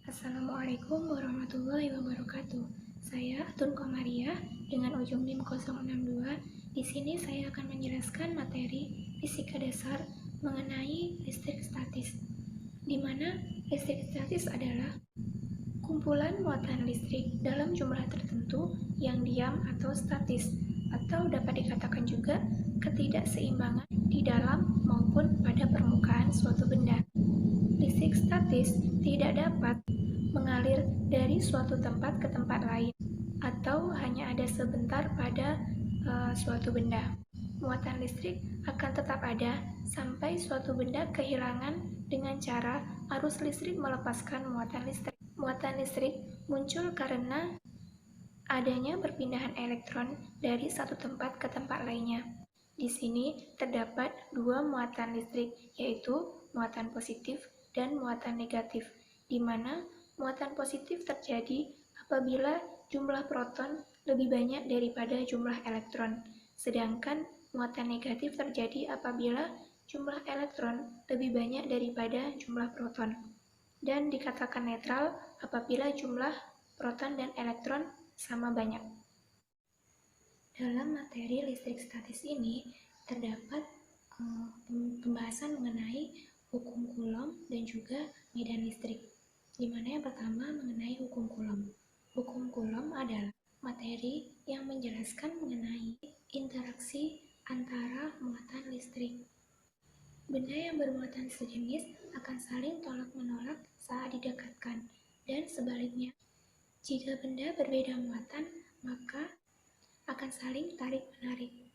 Assalamualaikum warahmatullahi wabarakatuh. Saya Atun Komaria dengan ujung NIM 062. Di sini saya akan menjelaskan materi fisika dasar mengenai listrik statis, di mana listrik statis adalah kumpulan muatan listrik dalam jumlah tertentu yang diam atau statis, atau dapat dikatakan juga ketidakseimbangan di dalam maupun pada permukaan suatu benda. Listrik statis tidak dapat mengalir dari suatu tempat ke tempat lain atau hanya ada sebentar pada suatu benda. Muatan listrik akan tetap ada sampai suatu benda kehilangan dengan cara arus listrik melepaskan muatan listrik. Muatan listrik muncul karena adanya perpindahan elektron dari satu tempat ke tempat lainnya. Di sini terdapat dua muatan listrik, yaitu muatan positif dan muatan negatif, di mana muatan positif terjadi apabila jumlah proton lebih banyak daripada jumlah elektron, sedangkan muatan negatif terjadi apabila jumlah elektron lebih banyak daripada jumlah proton, dan dikatakan netral apabila jumlah proton dan elektron sama banyak. Dalam materi listrik statis ini terdapat pembahasan mengenai hukum Coulomb dan juga medan listrik, di mana yang pertama mengenai hukum Coulomb. Hukum Coulomb adalah materi yang menjelaskan mengenai interaksi antara muatan listrik. Benda yang bermuatan sejenis akan saling tolak-menolak saat didekatkan, dan sebaliknya. Jika benda berbeda muatan, maka akan saling tarik-menarik.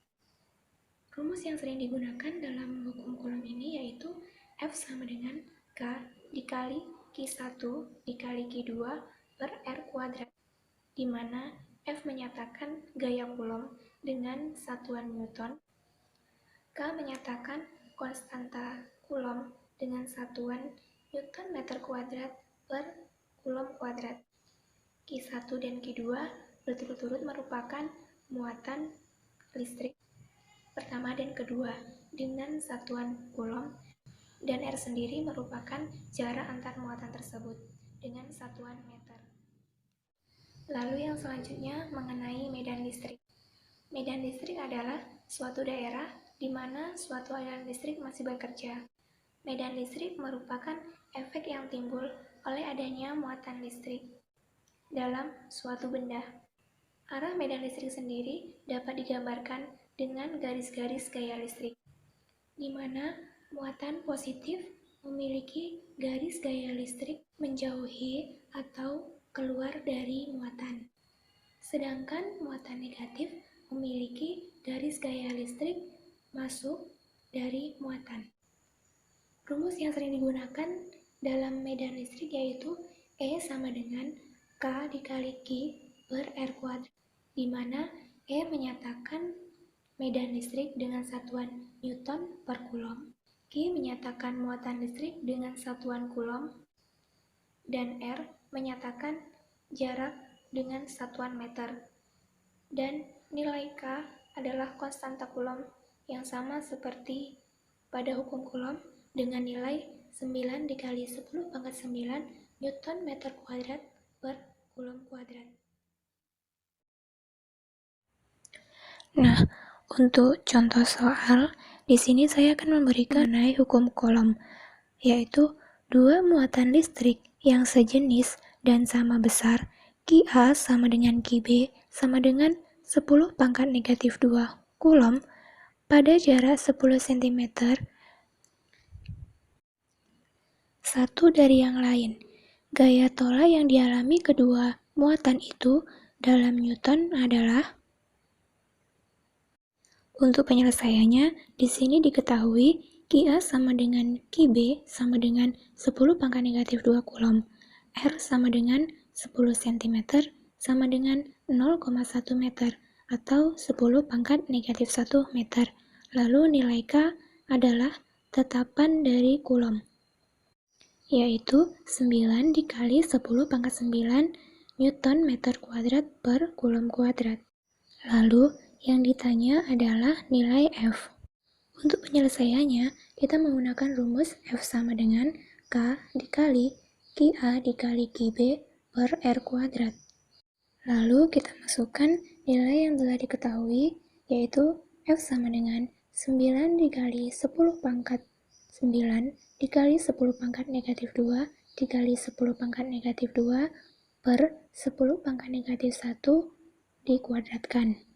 Rumus yang sering digunakan dalam hukum Coulomb ini yaitu F sama dengan K dikali Q1 dikali Q2 per R kuadrat, di mana F menyatakan gaya Coulomb dengan satuan Newton, K menyatakan konstanta Coulomb dengan satuan Newton meter kuadrat per Coulomb kuadrat. Q1 dan Q2 berturut-turut merupakan muatan listrik pertama dan kedua dengan satuan Coulomb, dan R sendiri merupakan jarak antar muatan tersebut dengan satuan meter. Lalu yang selanjutnya mengenai medan listrik. Medan listrik adalah suatu daerah di mana suatu aliran listrik masih bekerja. Medan listrik merupakan efek yang timbul oleh adanya muatan listrik dalam suatu benda. Arah medan listrik sendiri dapat digambarkan dengan garis-garis gaya listrik, di mana muatan positif memiliki garis gaya listrik menjauhi atau keluar dari muatan, sedangkan muatan negatif memiliki garis gaya listrik masuk dari muatan. Rumus yang sering digunakan dalam medan listrik yaitu E sama dengan K dikali Q per R kuadrat, di mana E menyatakan medan listrik dengan satuan Newton per Coulomb, Q menyatakan muatan listrik dengan satuan Coulomb, dan R menyatakan jarak dengan satuan meter, dan nilai K adalah konstanta Coulomb yang sama seperti pada hukum Coulomb dengan nilai 9 dikali 10 pangkat 9 Newton meter kuadrat per Coulomb kuadrat. Nah, untuk contoh soal, di sini saya akan memberikan mengenai hukum Coulomb, yaitu dua muatan listrik yang sejenis dan sama besar, QA sama dengan Qb sama dengan 10 pangkat negatif 2 Coulomb pada jarak 10 cm satu dari yang lain. Gaya tolak yang dialami kedua muatan itu dalam Newton adalah. Untuk penyelesaiannya, di sini diketahui QA sama dengan Qb sama dengan 10 pangkat negatif 2 Coulomb, R sama dengan 10 cm sama dengan 0,1 meter atau 10 pangkat negatif 1 meter. Lalu nilai K adalah tetapan dari Coulomb, yaitu 9 dikali 10 pangkat 9 Newton meter kuadrat per Coulomb kuadrat. Lalu Yang ditanya adalah nilai F. Untuk penyelesaiannya, kita menggunakan rumus F sama dengan K dikali QA dikali QB per R kuadrat. Lalu kita masukkan nilai yang telah diketahui, yaitu F sama dengan 9 dikali 10 pangkat 9 dikali 10 pangkat negatif 2 dikali 10 pangkat negatif 2 per 10 pangkat negatif 1 dikuadratkan.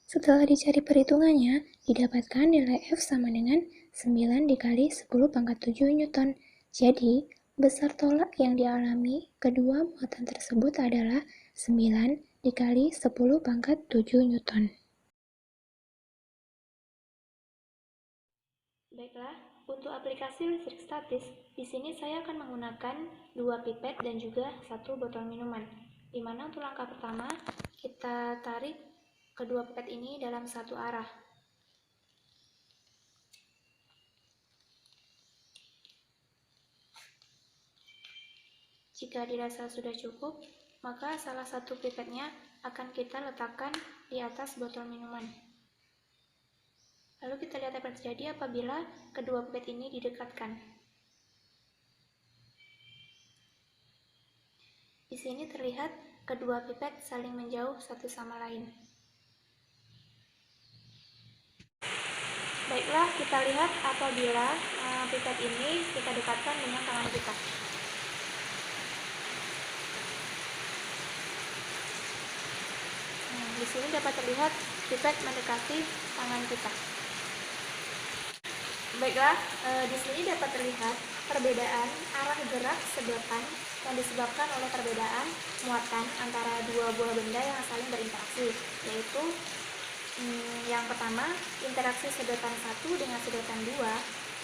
Setelah dicari perhitungannya, didapatkan nilai F sama dengan 9 dikali 10 pangkat 7 Newton. Jadi, besar tolak yang dialami kedua muatan tersebut adalah 9 dikali 10 pangkat 7 Newton. Baiklah, untuk aplikasi listrik statis, di sini saya akan menggunakan 2 pipet dan juga 1 botol minuman. Di mana untuk langkah pertama, kita tarik kedua pipet ini dalam satu arah. Jika dirasa sudah cukup, maka salah satu pipetnya akan kita letakkan di atas botol minuman. Lalu kita lihat apa yang terjadi apabila kedua pipet ini didekatkan. Di sini terlihat kedua pipet saling menjauh satu sama lain. Baiklah, kita lihat apabila pipet ini kita dekatkan dengan tangan kita. Di sini dapat terlihat pipet mendekati tangan kita. Baiklah, di sini dapat terlihat perbedaan arah gerak sedotan yang disebabkan oleh perbedaan muatan antara dua buah benda yang saling berinteraksi, yaitu yang pertama, interaksi sedotan 1 dengan sedotan 2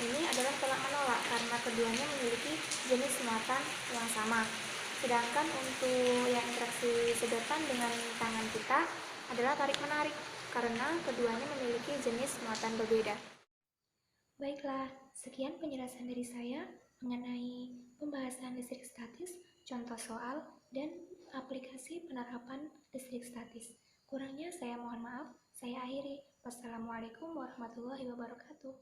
ini adalah tolak-menolak karena keduanya memiliki jenis muatan yang sama. Sedangkan untuk yang interaksi sedotan dengan tangan kita adalah tarik-menarik karena keduanya memiliki jenis muatan berbeda. Baiklah, sekian penjelasan dari saya mengenai pembahasan listrik statis, contoh soal, dan aplikasi penerapan listrik statis. Kurangnya saya mohon maaf, saya akhiri. Wassalamualaikum warahmatullahi wabarakatuh.